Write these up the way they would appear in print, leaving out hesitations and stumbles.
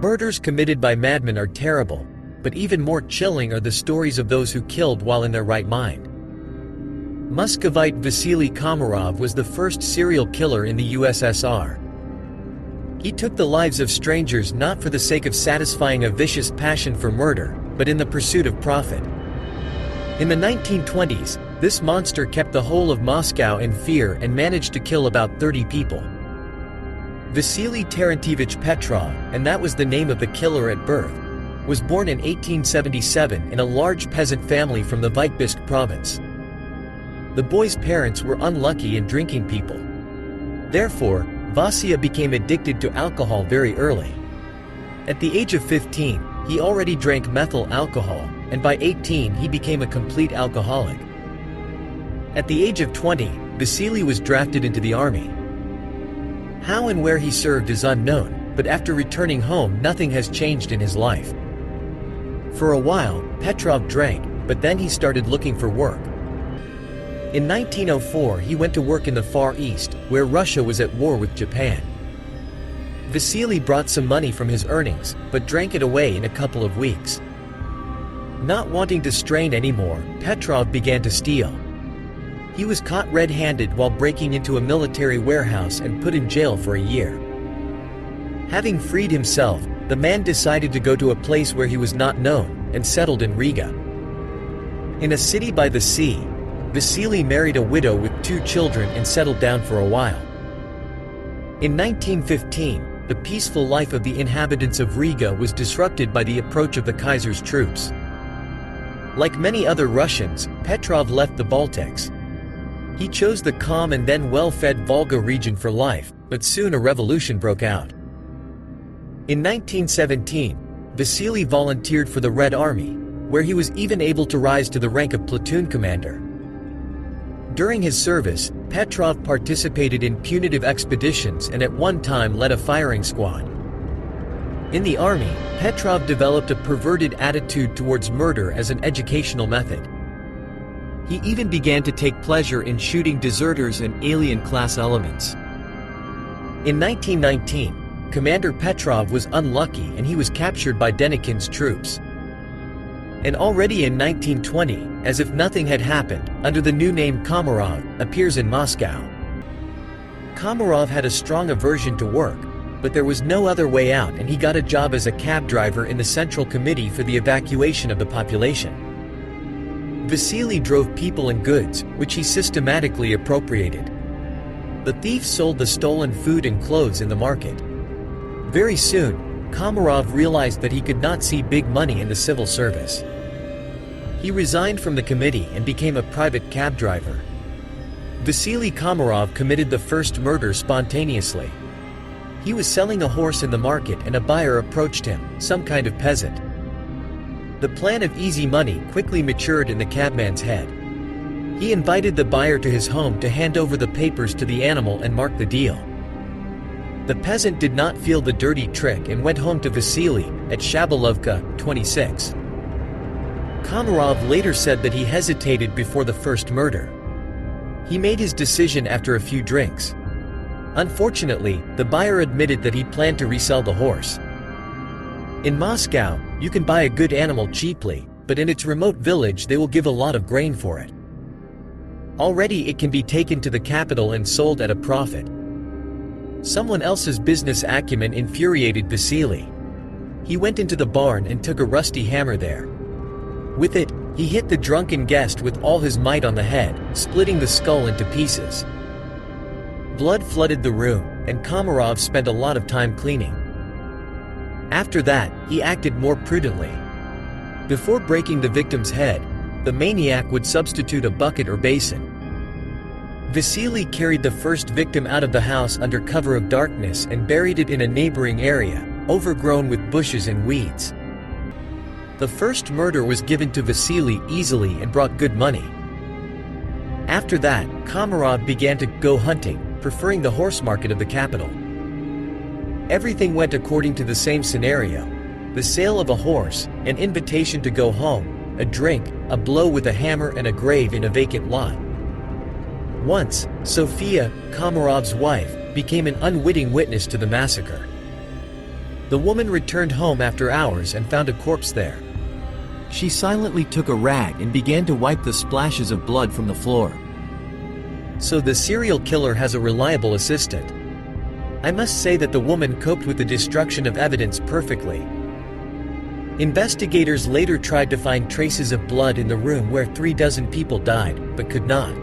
Murders committed by madmen are terrible, but even more chilling are the stories of those who killed while in their right mind. Muscovite Vasily Komarov was the first serial killer in the USSR. He took the lives of strangers not for the sake of satisfying a vicious passion for murder, but in the pursuit of profit. In the 1920s, this monster kept the whole of Moscow in fear and managed to kill about 30 people. Vasily Tarantivich Petrov, and that was the name of the killer at birth, was born in 1877 in a large peasant family from the Vitebsk province. The boy's parents were unlucky and drinking people. Therefore, Vasya became addicted to alcohol very early. At the age of 15, he already drank methyl alcohol, and by 18 he became a complete alcoholic. At the age of 20, Vasily was drafted into the army. How and where he served is unknown, but after returning home nothing has changed in his life. For a while, Petrov drank, but then he started looking for work. In 1904 he went to work in the Far East, where Russia was at war with Japan. Vasily brought some money from his earnings, but drank it away in a couple of weeks. Not wanting to strain anymore, Petrov began to steal. He was caught red-handed while breaking into a military warehouse and put in jail for a year. Having freed himself, the man decided to go to a place where he was not known, and settled in Riga. In a city by the sea, Vasily married a widow with 2 children and settled down for a while. In 1915, the peaceful life of the inhabitants of Riga was disrupted by the approach of the Kaiser's troops. Like many other Russians, Petrov left the Baltics. He chose the calm and then well-fed Volga region for life, but soon a revolution broke out. In 1917, Vasily volunteered for the Red Army, where he was even able to rise to the rank of platoon commander. During his service, Petrov participated in punitive expeditions and at one time led a firing squad. In the army, Petrov developed a perverted attitude towards murder as an educational method. He even began to take pleasure in shooting deserters and alien class elements. In 1919, Commander Petrov was unlucky and he was captured by Denikin's troops. And already in 1920, as if nothing had happened, under the new name Komarov, appears in Moscow. Komarov had a strong aversion to work, but there was no other way out and he got a job as a cab driver in the Central Committee for the Evacuation of the Population. Vasily drove people and goods, which he systematically appropriated. The thief sold the stolen food and clothes in the market. Very soon, Komarov realized that he could not see big money in the civil service. He resigned from the committee and became a private cab driver. Vasily Komarov committed the first murder spontaneously. He was selling a horse in the market and a buyer approached him, some kind of peasant. The plan of easy money quickly matured in the cabman's head. He invited the buyer to his home to hand over the papers to the animal and mark the deal. The peasant did not feel the dirty trick and went home to Vasily, at Shabalovka, 26. Komarov later said that he hesitated before the first murder. He made his decision after a few drinks. Unfortunately, the buyer admitted that he planned to resell the horse. In Moscow, you can buy a good animal cheaply, but in its remote village they will give a lot of grain for it. Already it can be taken to the capital and sold at a profit. Someone else's business acumen infuriated Vasily. He went into the barn and took a rusty hammer there. With it, he hit the drunken guest with all his might on the head, splitting the skull into pieces. Blood flooded the room, and Komarov spent a lot of time cleaning. After that, he acted more prudently. Before breaking the victim's head, the maniac would substitute a bucket or basin. Vasily carried the first victim out of the house under cover of darkness and buried it in a neighboring area, overgrown with bushes and weeds. The first murder was given to Vasily easily and brought good money. After that, Komarov began to go hunting, preferring the horse market of the capital. Everything went according to the same scenario: the sale of a horse, an invitation to go home, a drink, a blow with a hammer and a grave in a vacant lot. Once, Sophia, Komarov's wife, became an unwitting witness to the massacre. The woman returned home after hours and found a corpse there. She silently took a rag and began to wipe the splashes of blood from the floor. So the serial killer has a reliable assistant. I must say that the woman coped with the destruction of evidence perfectly. Investigators later tried to find traces of blood in the room where 36 people died, but could not.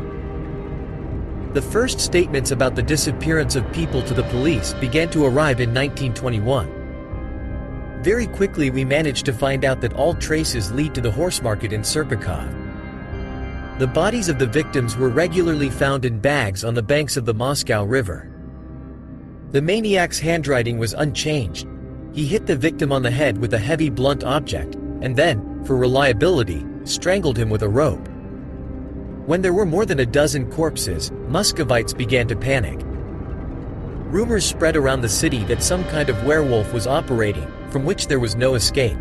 The first statements about the disappearance of people to the police began to arrive in 1921. Very quickly we managed to find out that all traces lead to the horse market in Serpukhov. The bodies of the victims were regularly found in bags on the banks of the Moscow River. The maniac's handwriting was unchanged. He hit the victim on the head with a heavy blunt object, and then, for reliability, strangled him with a rope. When there were more than a dozen corpses, Muscovites began to panic. Rumors spread around the city that some kind of werewolf was operating, from which there was no escape.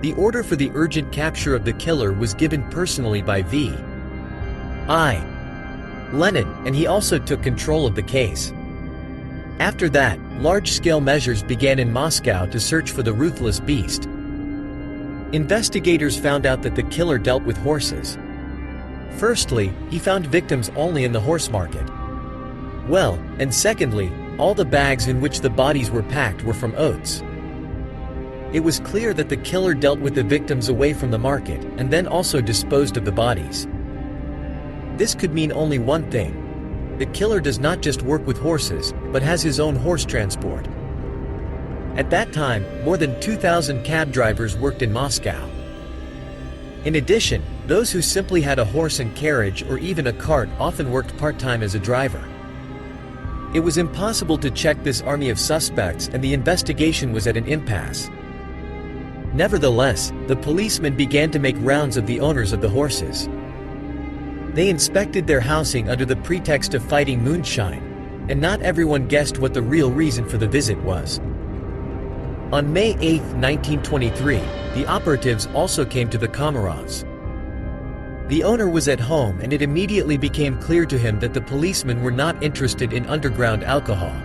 The order for the urgent capture of the killer was given personally by V.I. Lenin, and he also took control of the case. After that, large-scale measures began in Moscow to search for the ruthless beast. Investigators found out that the killer dealt with horses. Firstly, he found victims only in the horse market. Well, and secondly, all the bags in which the bodies were packed were from oats. It was clear that the killer dealt with the victims away from the market, and then also disposed of the bodies. This could mean only one thing. The killer does not just work with horses, but has his own horse transport. At that time, more than 2,000 cab drivers worked in Moscow. In addition, those who simply had a horse and carriage or even a cart often worked part-time as a driver. It was impossible to check this army of suspects, and the investigation was at an impasse. Nevertheless, the policemen began to make rounds of the owners of the horses. They inspected their housing under the pretext of fighting moonshine, and not everyone guessed what the real reason for the visit was. On May 8, 1923, the operatives also came to the Komarovs. The owner was at home, and it immediately became clear to him that the policemen were not interested in underground alcohol.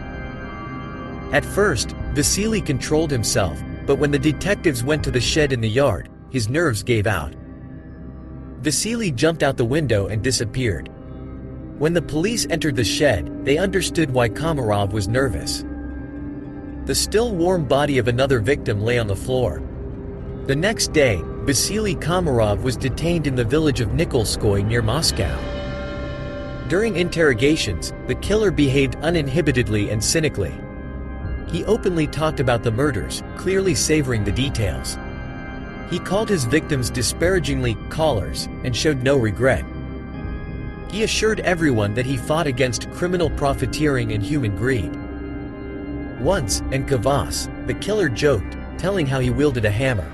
At first, Vasily controlled himself, but when the detectives went to the shed in the yard, his nerves gave out. Vasily jumped out the window and disappeared. When the police entered the shed, they understood why Komarov was nervous. The still warm body of another victim lay on the floor. The next day, Vasily Komarov was detained in the village of Nikolskoye near Moscow. During interrogations, the killer behaved uninhibitedly and cynically. He openly talked about the murders, clearly savoring the details. He called his victims disparagingly "callers" and showed no regret. He assured everyone that he fought against criminal profiteering and human greed. Once, in Kavas, the killer joked, telling how he wielded a hammer.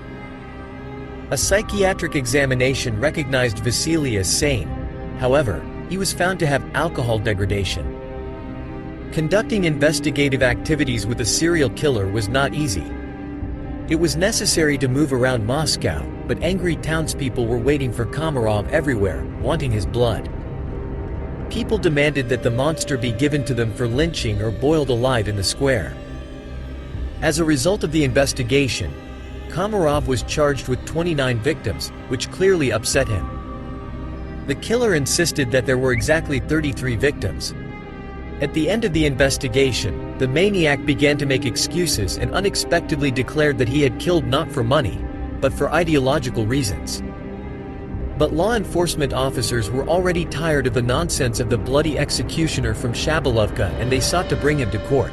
A psychiatric examination recognized Vasily as sane. However, he was found to have alcohol degradation. Conducting investigative activities with a serial killer was not easy. It was necessary to move around Moscow, but angry townspeople were waiting for Komarov everywhere, wanting his blood. People demanded that the monster be given to them for lynching or boiled alive in the square. As a result of the investigation, Komarov was charged with 29 victims, which clearly upset him. The killer insisted that there were exactly 33 victims. At the end of the investigation, the maniac began to make excuses and unexpectedly declared that he had killed not for money, but for ideological reasons. But law enforcement officers were already tired of the nonsense of the bloody executioner from Shabalovka, and they sought to bring him to court.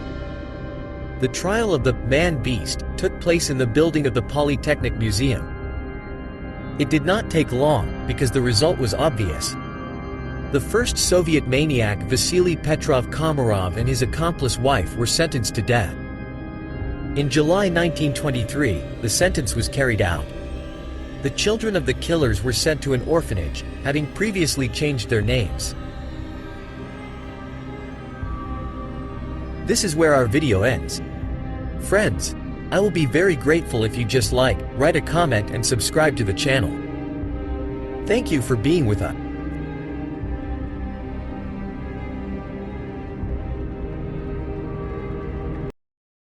The trial of the man-beast took place in the building of the Polytechnic Museum. It did not take long, because the result was obvious. The first Soviet maniac Vasily Petrov Komarov and his accomplice wife were sentenced to death. In July 1923, the sentence was carried out. The children of the killers were sent to an orphanage, having previously changed their names. This is where our video ends. Friends, I will be very grateful if you just like, write a comment and subscribe to the channel. Thank you for being with us.